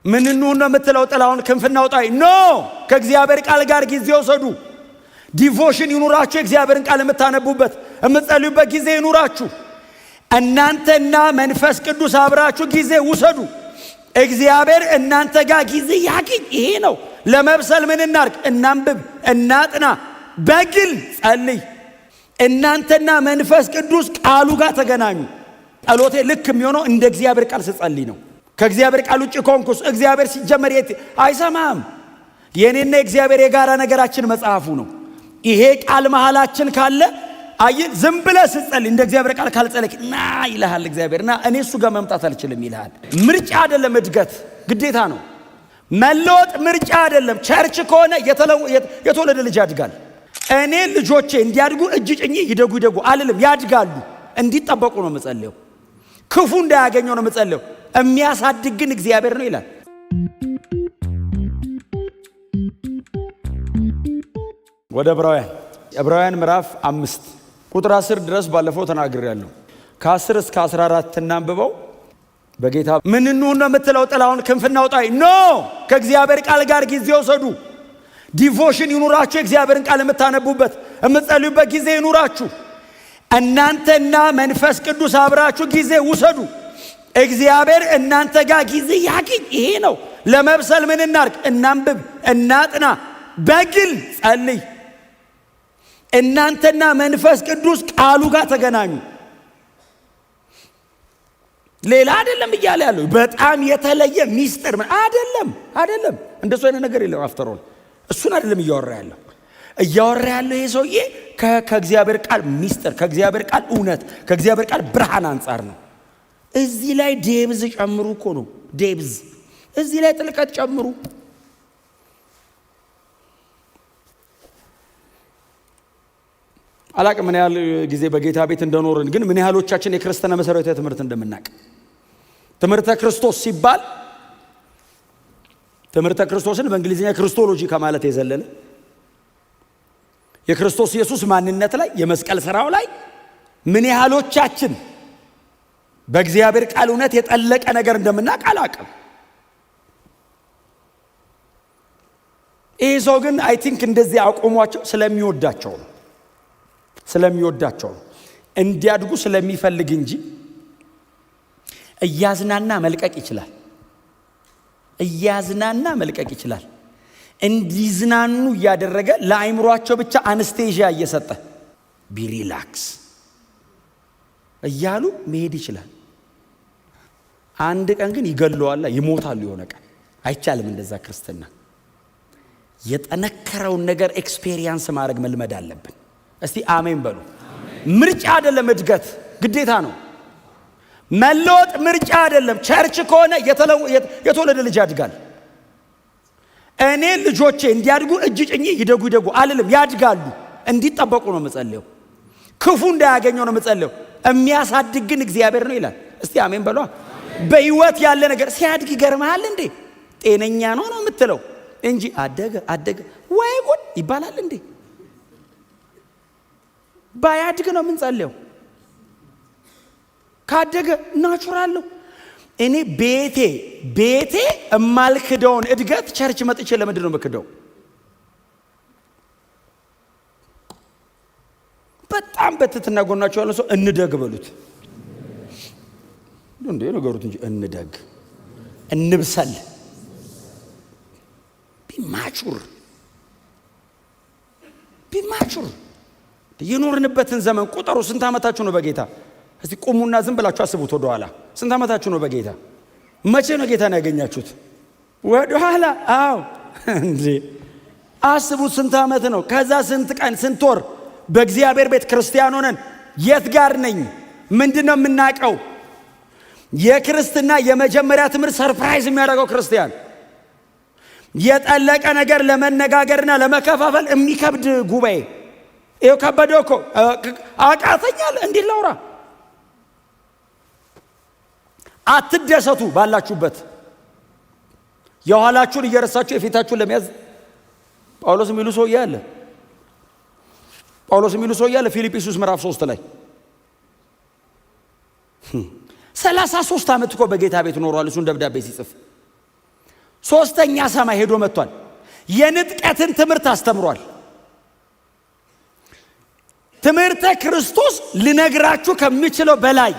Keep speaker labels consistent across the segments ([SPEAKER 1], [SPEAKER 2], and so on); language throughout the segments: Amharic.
[SPEAKER 1] ምን ነው የምትለው? ጥላውን ክንፍና ውጣይ ኖ ከእግዚአብሔር ቃል ጋር ጊዜ ወሰዱ። ዲቮሽን ይኑራችሁ። እግዚአብሔርን ቃል የምታነቡበት የምትጸልዩበት ጊዜ ይኑራችሁ። እናንተና መንፈስ ቅዱስ አብራችሁ ጊዜ ውሰዱ። እግዚአብሔር እናንተ ጋር ጊዜ ያግኝ። ይሄ ነው ለመብሰል ምን እናርግ? እናንብብ፣ እናጥና፣ በግል ጸልይ። እናንተና መንፈስ ቅዱስ ቃሉ ጋር ተገናኙ። ጸሎቴ ልክ የሚሆነው እንደ እግዚአብሔር ቃል ስጸልይ ነው። ከእግዚአብሔር ቃል ውጭ ኮንኩስ እግዚአብሔር ሲጀመር አይሰማም። የኔና እግዚአብሔር የጋራ ነገራችን መጽሐፉ ነው። ይሄ ቃል መሃላችን ካለ አይ ዝም ብለህ ስትጸልይ እንደ እግዚአብሔር ቃል ካልጸለይክ ና ይልሃል እግዚአብሔርና እኔ እሱ ጋር መምጣት አልችልም ይልሃል። ምርጫ አይደለም፣ እድገት ግዴታ ነው። መለወጥ ምርጫ አይደለም። ቸርች ከሆነ የተወለደ ልጅ ያድጋል። እኔ ልጆቼ እንዲያድጉ እጅ ጭኜ ይደጉ አልልም። ያድጋሉ። እንዲጠበቁ ነው መጸለየው። ክፉ እንዳያገኘው ነው መጸለየው። የሚያሳድግ ግን እግዚአብሔር ነው ይላል። ወደ ዕብራውያን ምዕራፍ 5 ቁጥር 10 ድረስ ባለፈው ተናግሬያለሁ። ከ10 እስከ 14 እናንብበው። በጌታ ምን ነው የምትለው? ጥላውን ክንፍና ውጣይ ኖ ከእግዚአብሔር ቃል ጋር ጊዜ ወሰዱ። ዲቮሽን ይኑራችሁ። እግዚአብሔርን ቃል የምታነቡበት የምትጸልዩበት ጊዜ ይኑራችሁ። እናንተና መንፈስ ቅዱስ አብራችሁ ጊዜ ውሰዱ። እግዚአብሔር እናንተ ጋር ጊዜ ያግኝ። ይሄ ነው ለመብሰል ምን እናርግ? እናንብብ፣ እናጥና፣ በግል ጸልይ። እናንተና መንፈስ ቅዱስ ቃሉ ጋር ተገናኙ። ሌላ አይደለም እያለ ያለው በጣም የተለየ ሚስጥር አይደለም። እንደሱ አይነት ነገር የለም። አፍተሮል እሱን አይደለም እያወራ ያለው ይሄ ሰውዬ ከእግዚአብሔር ቃል ሚስጥር፣ ከእግዚአብሔር ቃል እውነት፣ ከእግዚአብሔር ቃል ብርሃን አንጻር ነው። እዚህ ላይ ዴብዝ ጨምሩ እኮ ነው። ዴብዝ እዚህ ላይ ጥልቀት ጨምሩ። አላቅም ምን ያህል ጊዜ በጌታ ቤት እንደኖርን፣ ግን ምን ያህሎቻችን የክርስትና መሰረታዊ ትምህርት እንደምናውቅ። ትምህርተ ክርስቶስ ሲባል ትምህርተ ክርስቶስን በእንግሊዝኛ ክርስቶሎጂ ከማለት የዘለለ የክርስቶስ ኢየሱስ ማንነት ላይ የመስቀል ሥራው ላይ ምን ያህሎቻችን በእግዚአብሔር ቃል እውነት የጠለቀ ነገር እንደምናውቅ አላቅም። ይህ ሰው ግን አይ ቲንክ እንደዚህ አቆሟቸው ስለሚወዳቸው ነው እንዲያድጉ ስለሚፈልግ እንጂ እያዝናና መልቀቅ ይችላል። እንዲዝናኑ እያደረገ ለአይምሯቸው ብቻ አንስቴዥያ እየሰጠ ቢሪላክስ እያሉ መሄድ ይችላል። አንድ ቀን ግን ይገለዋል፣ ይሞታሉ። የሆነ ቀን አይቻልም እንደዛ። ክርስትና የጠነከረውን ነገር ኤክስፔሪየንስ ማድረግ መልመድ አለብን። እስቲ አሜን በሉ። ምርጫ አይደለም፣ እድገት ግዴታ ነው። መለወጥ ምርጫ አይደለም። ቸርች ከሆነ የተወለደ ልጅ ያድጋል። እኔ ልጆቼ እንዲያድጉ እጅ ጭኜ ይደጉ አልልም። ያድጋሉ። እንዲጠበቁ ነው መጸለየው። ክፉ እንዳያገኘው ነው መጸለየው። የሚያሳድግ ግን እግዚአብሔር ነው ይላል። እስቲ አሜን በሏ። በህይወት ያለ ነገር ሲያድግ ይገርምሃል እንዴ? ጤነኛ ነው የምትለው እንጂ አደገ ወይ ጉድ ይባላል እንዴ? ባያድግ ነው የምንጸልየው። ካደገ ናቹራል ነው። እኔ ቤቴ የማልክደውን እድገት ቸርች መጥቼ ለምንድን ነው የምክደው? በጣም በትትና ጎናቸው ያለው ሰው እንደግ በሉት እንዴ ነገሩት እንጂ እንደግ፣ እንብሰል፣ ቢማቹር የኖርንበትን ዘመን ቁጠሩ። ስንት ዓመታችሁ ነው በጌታ? እስቲ ቁሙና ዝም ብላችሁ አስቡት ወደ ኋላ። ስንት ዓመታችሁ ነው በጌታ? መቼ ነው ጌታን ያገኛችሁት? ወደ ኋላ። አዎ እንዴ አስቡት። ስንት ዓመት ነው? ከዛ ስንት ቀን፣ ስንት ወር በእግዚአብሔር ቤት ክርስቲያን ሆነን የት ጋር ነኝ? ምንድነው የምናቀው? የክርስትና የመጀመሪያ ትምህርት ሰርፕራይዝ የሚያደርገው ክርስቲያን የጠለቀ ነገር ለመነጋገርና ለመከፋፈል የሚከብድ ጉባኤ። ይኸው ከበደ እኮ አቃተኛል እንዲህ ላውራ። አትደሰቱ ባላችሁበት። የኋላችሁን እየረሳችሁ የፊታችሁን ለመያዝ ጳውሎስ የሚሉ ሰው ያለ ፊልጵስዩስ ምዕራፍ 3 ላይ 33 ዓመት እኮ በጌታ ቤት ኖሯል። እሱን ደብዳቤ ሲጽፍ ሶስተኛ ሰማይ ሄዶ መጥቷል። የንጥቀትን ትምህርት አስተምሯል። ትምህርተ ክርስቶስ ልነግራችሁ ከሚችለው በላይ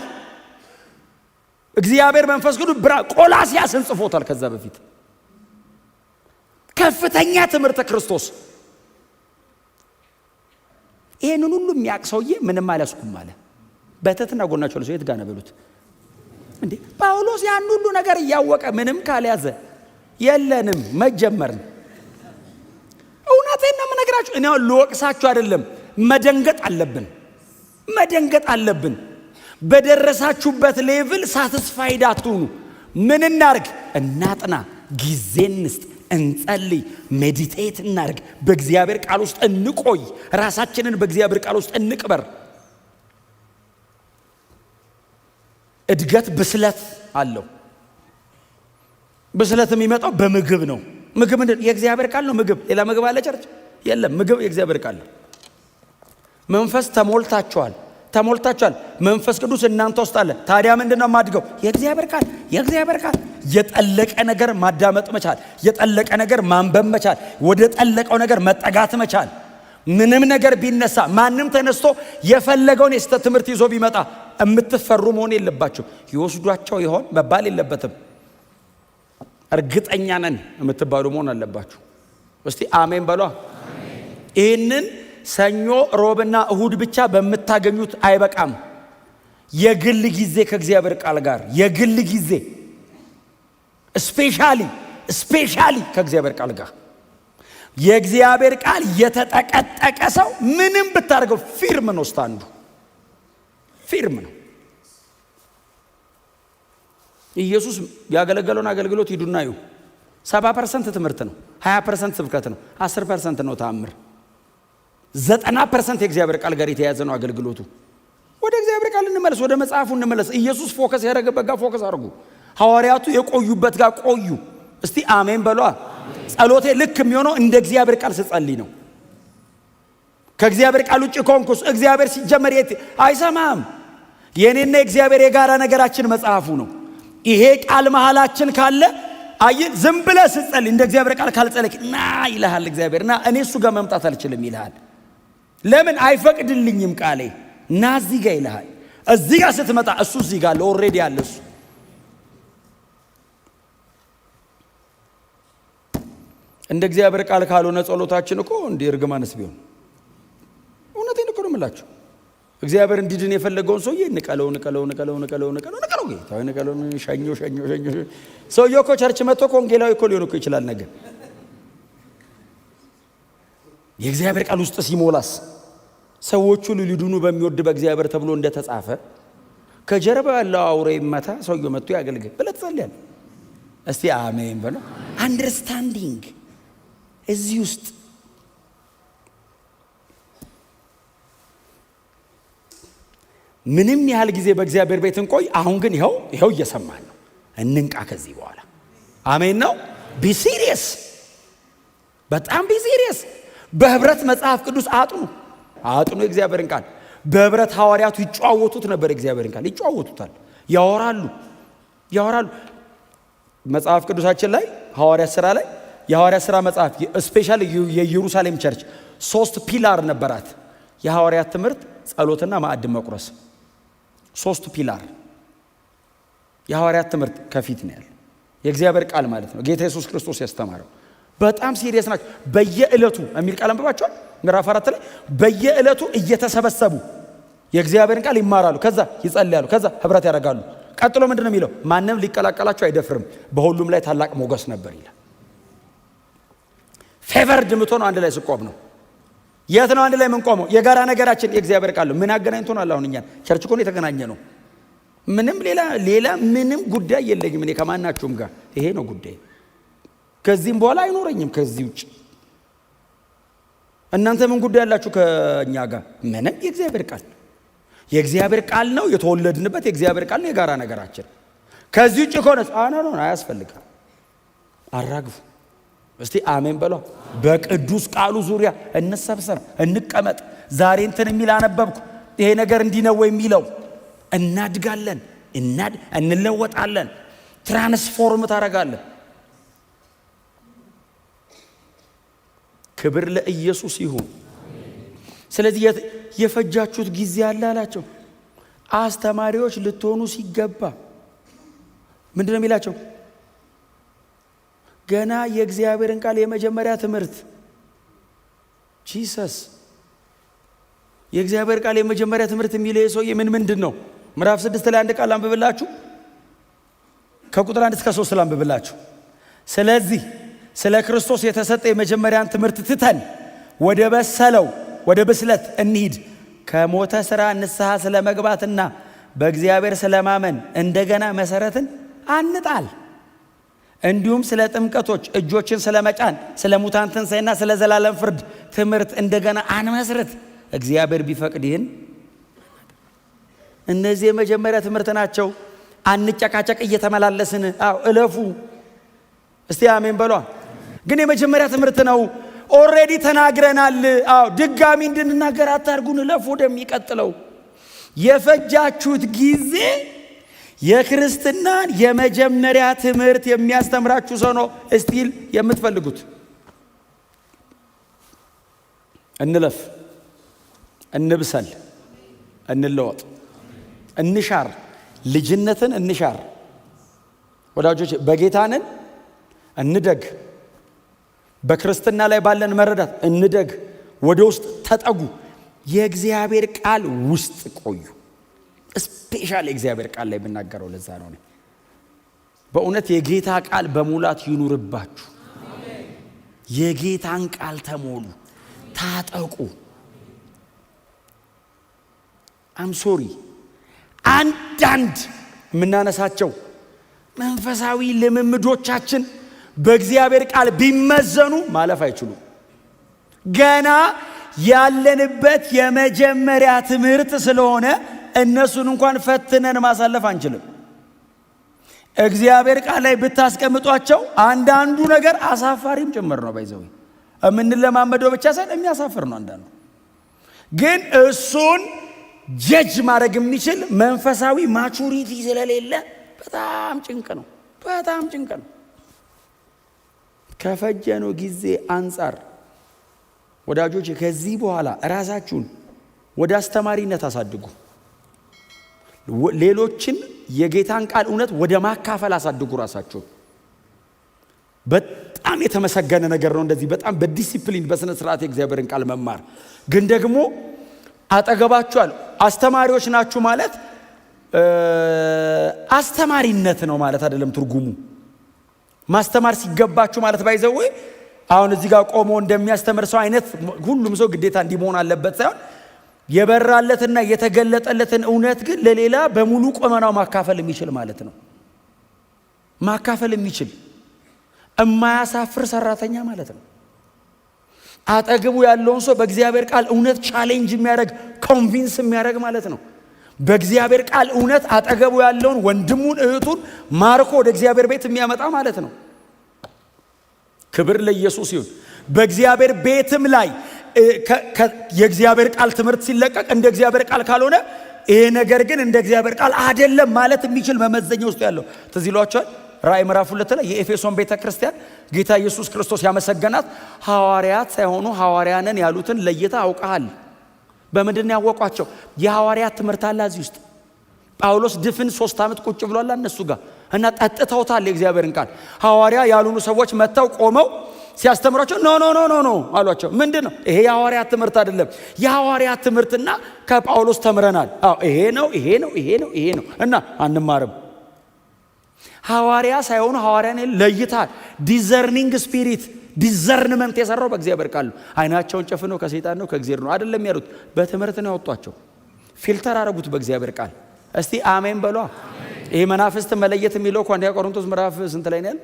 [SPEAKER 1] እግዚአብሔር መንፈስ ቅዱስ ቆላስያስን ጽፎታል። ከዛ በፊት ከፍተኛ ትምህርተ ክርስቶስ። ይሄንን ሁሉ የሚያውቅ ሰውዬ ምንም አላስኩም አለ። በተትና ጎናቸው ለሰው የት ጋር ነው በሉት እንዴ? ጳውሎስ ያን ሁሉ ነገር እያወቀ ምንም ካልያዘ የለንም መጀመርን። እውነቴን ነው የምነግራችሁ። እኔ ልወቅሳችሁ አይደለም። መደንገጥ አለብን። በደረሳችሁበት ሌቭል ሳቲስፋይድ አትሁኑ። ምን እናርግ? እናጥና፣ ጊዜ እንስጥ፣ እንጸልይ፣ ሜዲቴት እናርግ፣ በእግዚአብሔር ቃል ውስጥ እንቆይ፣ ራሳችንን በእግዚአብሔር ቃል ውስጥ እንቅበር። እድገት ብስለት አለው። ብስለት የሚመጣው በምግብ ነው። ምግብ ምንድን? የእግዚአብሔር ቃል ነው። ምግብ ሌላ ምግብ አለ ቸርች? የለም። ምግብ የእግዚአብሔር ቃል ነው። መንፈስ ተሞልታችኋል። መንፈስ ቅዱስ እናንተ ውስጥ አለ። ታዲያ ምንድነው ማድገው? የእግዚአብሔር ቃል። የጠለቀ ነገር ማዳመጥ መቻል፣ የጠለቀ ነገር ማንበብ መቻል፣ ወደ ጠለቀው ነገር መጠጋት መቻል። ምንም ነገር ቢነሳ፣ ማንም ተነስቶ የፈለገውን የስተት ትምህርት ይዞ ቢመጣ የምትፈሩ መሆን የለባችሁ። ይወስዷቸው ይሆን መባል የለበትም። እርግጠኛ ነን የምትባሉ መሆን አለባችሁ። እስቲ አሜን በሏ። ይህንን ሰኞ ሮብና እሁድ ብቻ በምታገኙት አይበቃም። የግል ጊዜ ከእግዚአብሔር ቃል ጋር የግል ጊዜ ስፔሻሊ ከእግዚአብሔር ቃል ጋር። የእግዚአብሔር ቃል የተጠቀጠቀ ሰው ምንም ብታደርገው ፊርም ነው። ስታንዱ ፊርም ነው። ኢየሱስ ያገለገለውን አገልግሎት ሂዱና እዩ። 70% ትምህርት ነው፣ 20% ስብከት ነው፣ 10% ነው ተአምር። 90% የእግዚአብሔር ቃል ጋር የተያዘ ነው አገልግሎቱ። ወደ እግዚአብሔር ቃል እንመለስ፣ ወደ መጽሐፉ እንመለስ። ኢየሱስ ፎከስ ያደረገበት ጋር ፎከስ አድርጉ። ሐዋርያቱ የቆዩበት ጋር ቆዩ። እስቲ አሜን በሏ። ጸሎቴ ልክ የሚሆነው እንደ እግዚአብሔር ቃል ስጸልይ ነው። ከእግዚአብሔር ቃል ውጭ ኮንኩስ እግዚአብሔር ሲጀመር አይሰማም። የኔና እግዚአብሔር የጋራ ነገራችን መጽሐፉ ነው። ይሄ ቃል መሃላችን ካለ ዝም ብለህ ስትጸልይ እንደ እግዚአብሔር ቃል ካልጸለይክ ና ይልሃል እግዚአብሔር። ና እኔ እሱ ጋር መምጣት አልችልም ይልሃል። ለምን? አይፈቅድልኝም ቃሌ። ና እዚህ ጋር ይልሃል። እዚህ ጋር ስትመጣ እሱ እዚህ ጋር ኦልሬዲ አለ እሱ። እንደ እግዚአብሔር ቃል ካልሆነ ጸሎታችን እኮ እንዲህ እርግማንስ ቢሆን እውነቴን እኮ ነው የምላችሁ። እግዚአብሔር እንዲድን የፈለገውን ሰውዬ ንቀለው ሸኞ። ሰውዬው እኮ ቸርች መጥቶ እኮ ወንጌላዊ እኮ ሊሆን እኮ ይችላል። ነገር የእግዚአብሔር ቃል ውስጥ ሲሞላስ ሰዎቹ ሊድኑ በሚወድ በእግዚአብሔር ተብሎ እንደተጻፈ ከጀርባ ያለው አውሬ ይመታ፣ ሰውዬው መጥቶ ያገልግል ብለህ ትጸልያለህ። እስቲ አሜን በሉ። አንደርስታንዲንግ እዚህ ውስጥ ምንም ያህል ጊዜ በእግዚአብሔር ቤት እንቆይ። አሁን ግን ይኸው እየሰማን ነው። እንንቃ ከዚህ በኋላ አሜን ነው። ቢ ሲሪየስ፣ በጣም ቢ ሲሪየስ። በህብረት መጽሐፍ ቅዱስ አጥኑ የእግዚአብሔርን ቃል። በህብረት ሐዋርያቱ ይጨዋወቱት ነበር። እግዚአብሔርን ቃል ይጨዋወቱታል፣ ያወራሉ። መጽሐፍ ቅዱሳችን ላይ ሐዋርያት ሥራ ላይ የሐዋርያት ሥራ መጽሐፍ ስፔሻሊ የኢየሩሳሌም ቸርች 3 ፒላር ነበራት። የሐዋርያት ትምህርት፣ ጸሎትና ማዕድ መቁረስ 3 ፒላር። የሐዋርያት ትምህርት ከፊት ነው ያለ፣ የእግዚአብሔር ቃል ማለት ነው፣ ጌታ ኢየሱስ ክርስቶስ ያስተማረው። በጣም ሲሪየስ ናቸው። በየዕለቱ የሚል ቃል አንብባችኋል። ምዕራፍ 4 ላይ በየዕለቱ እየተሰበሰቡ የእግዚአብሔርን ቃል ይማራሉ፣ ከዛ ይጸልያሉ፣ ከዛ ህብረት ያደርጋሉ። ቀጥሎ ምንድን ነው የሚለው? ማንም ሊቀላቀላቸው አይደፍርም፣ በሁሉም ላይ ታላቅ ሞገስ ነበር ይላል። ፌቨርድ የምትሆነው አንድ ላይ ስቆም ነው። የት ነው አንድ ላይ የምንቆመው? የጋራ ነገራችን የእግዚአብሔር ቃል ነው። ምን አገናኝቶናል? አሁን እኛን ቸርች እኮ ነው የተገናኘ ነው። ምንም ሌላ ምንም ጉዳይ የለኝም እኔ ከማናችሁም ጋር። ይሄ ነው ጉዳይ። ከዚህም በኋላ አይኖረኝም ከዚህ ውጭ። እናንተ ምን ጉዳይ ያላችሁ ከእኛ ጋር? ምንም። የእግዚአብሔር ቃል ነው የተወለድንበት፣ የእግዚአብሔር ቃል ነው የጋራ ነገራችን። ከዚህ ውጭ ከሆነ አያስፈልግም። አራግፉ። እስቲ አሜን በሏ። በቅዱስ ቃሉ ዙሪያ እንሰብሰብ፣ እንቀመጥ። ዛሬ እንትን የሚል አነበብኩ፣ ይሄ ነገር እንዲህ ነው የሚለው እናድጋለን፣ እንለወጣለን፣ ትራንስፎርም ታደርጋለን። ክብር ለኢየሱስ ይሁን። ስለዚህ የፈጃችሁት ጊዜ አለ አላቸው። አስተማሪዎች ልትሆኑ ሲገባ ምንድነው የሚላቸው? ገና የእግዚአብሔርን ቃል የመጀመሪያ ትምህርት ጂሰስ የእግዚአብሔር ቃል የመጀመሪያ ትምህርት የሚለው ሰውዬ ምንድን ነው? ምዕራፍ 6 ላይ አንድ ቃል አንብብላችሁ ከቁጥር 1 እስከ 3 አንብብላችሁ። ስለዚህ ስለ ክርስቶስ የተሰጠ የመጀመሪያን ትምህርት ትተን ወደ በሰለው ወደ ብስለት እንሂድ። ከሞተ ሥራ ንስሐ ስለ መግባትና በእግዚአብሔር ስለማመን እንደገና መሰረትን አንጣል። እንዲሁም ስለ ጥምቀቶች፣ እጆችን ስለ መጫን፣ ስለ ሙታን ትንሣኤና ስለ ዘላለም ፍርድ ትምህርት እንደገና አንመስርት። እግዚአብሔር ቢፈቅድ ይህን እነዚህ የመጀመሪያ ትምህርት ናቸው። አንጨቃጨቅ እየተመላለስን እለፉ። እስቲ አሜን በሏ። ግን የመጀመሪያ ትምህርት ነው። ኦልሬዲ ተናግረናል። ድጋሚ እንድንናገር አታርጉን። እለፉ ወደሚቀጥለው። የፈጃችሁት ጊዜ የክርስትናን የመጀመሪያ ትምህርት የሚያስተምራችሁ ሰው ነው እስቲል የምትፈልጉት። እንለፍ፣ እንብሰል፣ እንለወጥ፣ እንሻር፣ ልጅነትን እንሻር። ወዳጆች በጌታንን እንደግ፣ በክርስትና ላይ ባለን መረዳት እንደግ፣ ወደ ውስጥ ተጠጉ፣ የእግዚአብሔር ቃል ውስጥ ቆዩ። ስፔሻል የእግዚአብሔር ቃል ላይ ብናገረው ለዛ ነው። በእውነት የጌታ ቃል በሙላት ይኑርባችሁ። የጌታን ቃል ተሞሉ፣ ታጠቁ። ሶሪ አንዳንድ የምናነሳቸው መንፈሳዊ ልምምዶቻችን በእግዚአብሔር ቃል ቢመዘኑ ማለፍ አይችሉም። ገና ያለንበት የመጀመሪያ ትምህርት ስለሆነ እነሱን እንኳን ፈትነን ማሳለፍ አንችልም። እግዚአብሔር ቃል ላይ ብታስቀምጧቸው አንዳንዱ ነገር አሳፋሪም ጭምር ነው። ባይዘው የምንለማመደው ብቻ ሳይሆን የሚያሳፍር ነው አንዳንዱ። ግን እሱን ጀጅ ማድረግ የሚችል መንፈሳዊ ማቹሪቲ ስለሌለ በጣም ጭንቅ ነው። በጣም ጭንቅ ነው። ከፈጀነው ጊዜ አንጻር ወዳጆች ከዚህ በኋላ ራሳችሁን ወደ አስተማሪነት አሳድጉ። ሌሎችን የጌታን ቃል እውነት ወደ ማካፈል አሳድጉ ራሳችሁን። በጣም የተመሰገነ ነገር ነው እንደዚህ በጣም በዲሲፕሊን በስነ ስርዓት የእግዚአብሔርን ቃል መማር። ግን ደግሞ አጠገባችኋል አስተማሪዎች ናችሁ ማለት አስተማሪነት ነው ማለት አይደለም ትርጉሙ። ማስተማር ሲገባችሁ ማለት ባይዘው አሁን እዚህ ጋር ቆሞ እንደሚያስተምር ሰው አይነት ሁሉም ሰው ግዴታ እንዲሆን አለበት ሳይሆን የበራለትና የተገለጠለትን እውነት ግን ለሌላ በሙሉ ቆመናው ማካፈል የሚችል ማለት ነው። ማካፈል የሚችል የማያሳፍር ሰራተኛ ማለት ነው። አጠገቡ ያለውን ሰው በእግዚአብሔር ቃል እውነት ቻሌንጅ የሚያደርግ ኮንቪንስ የሚያደርግ ማለት ነው። በእግዚአብሔር ቃል እውነት አጠገቡ ያለውን ወንድሙን እህቱን ማርኮ ወደ እግዚአብሔር ቤት የሚያመጣ ማለት ነው። ክብር ለኢየሱስ ይሁን። በእግዚአብሔር ቤትም ላይ የእግዚአብሔር ቃል ትምህርት ሲለቀቅ እንደ እግዚአብሔር ቃል ካልሆነ ይሄ ነገር ግን እንደ እግዚአብሔር ቃል አይደለም ማለት የሚችል መመዘኛ ውስጥ ያለው ትዝ ይሏቸዋል። ራእይ ምዕራፍ 2 ላይ የኤፌሶን ቤተክርስቲያን ጌታ ኢየሱስ ክርስቶስ ያመሰገናት ሐዋርያት ሳይሆኑ ሐዋርያንን ያሉትን ለይታ አውቀሃል። በምንድን ነው ያወቋቸው? የሐዋርያት ትምህርት አለ እዚህ ውስጥ። ጳውሎስ ድፍን 3 ዓመት ቁጭ ብሏል እነሱ ጋር እና ጠጥተውታል የእግዚአብሔርን ቃል። ሐዋርያ ያሉኑ ሰዎች መጥተው ቆመው ሲያስተምሯቸው ኖ ኖ ኖ ኖ ኖ አሏቸው። ምንድን ነው ይሄ? የሐዋርያት ትምህርት አይደለም። የሐዋርያት ትምህርትና ከጳውሎስ ተምረናል። ይሄ ነው ይሄ ነው ይሄ ነው ይሄ ነው እና አንማርም። ሐዋርያ ሳይሆኑ ሐዋርያን ለይታል። ዲዘርኒንግ ስፒሪት ዲዘርንመንት የሰራው በእግዚአብሔር ቃል ነው። አይናቸውን ጨፍነው ከሰይጣን ነው ከእግዚአብሔር ነው አይደለም ያሉት፣ በትምህርት ነው ያወጧቸው። ፊልተር አረጉት በእግዚአብሔር ቃል። እስቲ አሜን በሏ። ይሄ መናፍስት መለየት የሚለው እኮ አንደኛ ቆሮንቶስ ምዕራፍ ስንት ላይ ነው?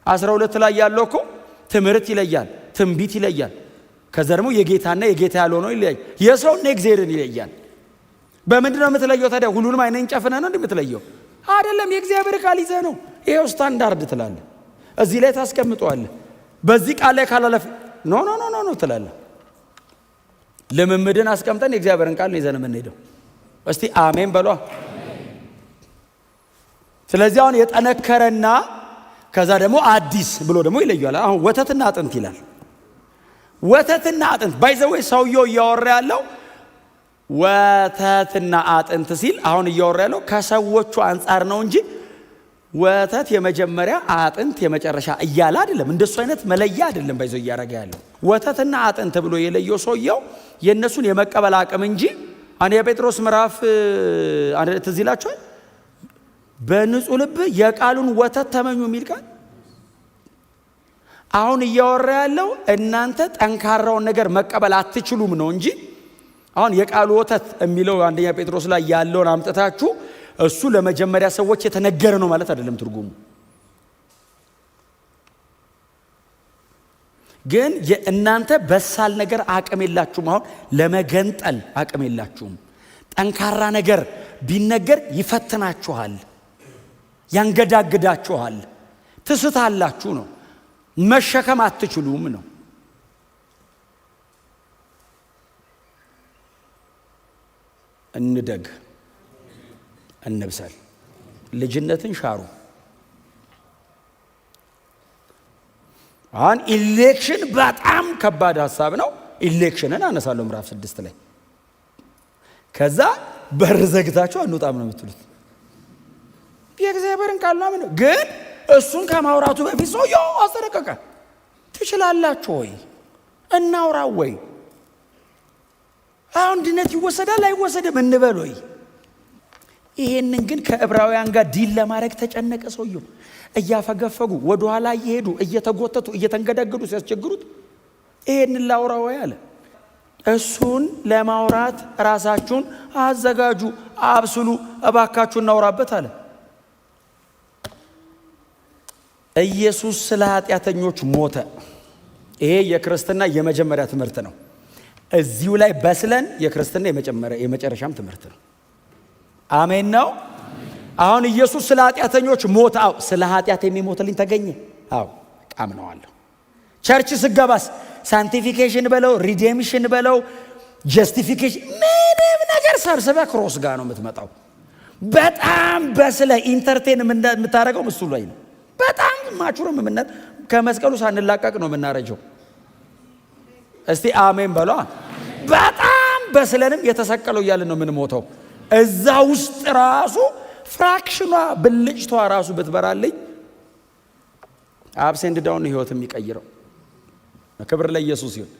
[SPEAKER 1] 12 ላይ ያለው እኮ ትምህርት ይለያል፣ ትንቢት ይለያል። ከዛ ደግሞ የጌታና የጌታ ያልሆነው ይለያል፣ የሰውና የእግዚአብሔርን ይለያል። በምንድን ነው የምትለየው ታዲያ? ሁሉንም አይነን ጨፍነህ ነው እንደምትለየው አይደለም። የእግዚአብሔር ቃል ይዘህ ነው። ይሄው ስታንዳርድ ትላለህ፣ እዚህ ላይ ታስቀምጠዋለህ። በዚህ ቃል ላይ ካላለፍ ኖ ኖ ኖ ኖ ትላለህ። ልምምድን አስቀምጠን የእግዚአብሔርን ቃል ነው ይዘን የምንሄደው። እስቲ አሜን በሏ። ስለዚህ አሁን የጠነከረና ከዛ ደግሞ አዲስ ብሎ ደግሞ ይለያል። አሁን ወተትና አጥንት ይላል። ወተትና አጥንት ባይዘዌ ሰውየው እያወራ ያለው ወተትና አጥንት ሲል አሁን እያወራ ያለው ከሰዎቹ አንጻር ነው እንጂ ወተት የመጀመሪያ አጥንት የመጨረሻ እያለ አይደለም። እንደሱ አይነት መለያ አይደለም ባይዘው እያረጋ ያለው። ወተትና አጥንት ብሎ የለየው ሰውየው የነሱን የመቀበል አቅም እንጂ አንደኛ ጴጥሮስ ምዕራፍ ትዝ ይላችኋል። በንጹህ ልብ የቃሉን ወተት ተመኙ የሚል ቃል አሁን እያወራ ያለው እናንተ ጠንካራውን ነገር መቀበል አትችሉም ነው እንጂ አሁን የቃሉ ወተት የሚለው አንደኛ ጴጥሮስ ላይ ያለውን አምጥታችሁ እሱ ለመጀመሪያ ሰዎች የተነገረ ነው ማለት አይደለም ትርጉሙ። ግን እናንተ በሳል ነገር አቅም የላችሁም። አሁን ለመገንጠል አቅም የላችሁም። ጠንካራ ነገር ቢነገር ይፈትናችኋል፣ ያንገዳግዳችኋል፣ ትስታላችሁ ነው። መሸከም አትችሉም ነው። እንደግ እንብሰል። ልጅነትን ሻሩ። አሁን ኢሌክሽን በጣም ከባድ ሀሳብ ነው። ኢሌክሽንን አነሳለሁ ምዕራፍ 6 ላይ። ከዛ በር ዘግታችሁ አንወጣም ነው የምትሉት። የእግዚአብሔርን ቃል ነው ግን እሱን ከማውራቱ በፊት ሰውየው አስጠነቀቀ። ትችላላችሁ ወይ? እናውራ ወይ? አሁን ድነት ይወሰዳል አይወሰድም እንበል ወይ? ይሄንን ግን ከዕብራውያን ጋር ዲል ለማድረግ ተጨነቀ ሰውየው። እያፈገፈጉ ወደ ኋላ እየሄዱ እየተጎተቱ እየተንገዳገዱ ሲያስቸግሩት ይሄንን ላውራ ወይ አለ። እሱን ለማውራት ራሳችሁን አዘጋጁ፣ አብስሉ፣ እባካችሁ እናውራበት አለ። ኢየሱስ ስለ ኃጢአተኞች ሞተ። ይሄ የክርስትና የመጀመሪያ ትምህርት ነው። እዚሁ ላይ በስለን የክርስትና የመጨረሻም ትምህርት ነው። አሜን ነው። አሁን ኢየሱስ ስለ ኃጢአተኞች ሞተ። አዎ ስለ ኃጢአት የሚሞትልኝ ተገኘ። አዎ አምነዋለሁ። ቸርች ስገባስ ሳንቲፊኬሽን በለው ሪዴምሽን በለው ጀስቲፊኬሽን ምንም ነገር ሰብስበ ክሮስ ጋር ነው የምትመጣው። በጣም በስለ ኢንተርቴን የምታደርገው ምስሉ ላይ ነው። በጣም ማቹርም ምንነት ከመስቀሉ ሳንላቀቅ ነው የምናረጀው። እስቲ አሜን በሏ። በጣም በስለንም የተሰቀለው እያልን ነው የምንሞተው። እዛ ውስጥ ራሱ ፍራክሽኗ ብልጭቷ ራሱ ብትበራልኝ አብሴንድ ዳውን ህይወት የሚቀይረው። ክብር ለኢየሱስ ይሁን።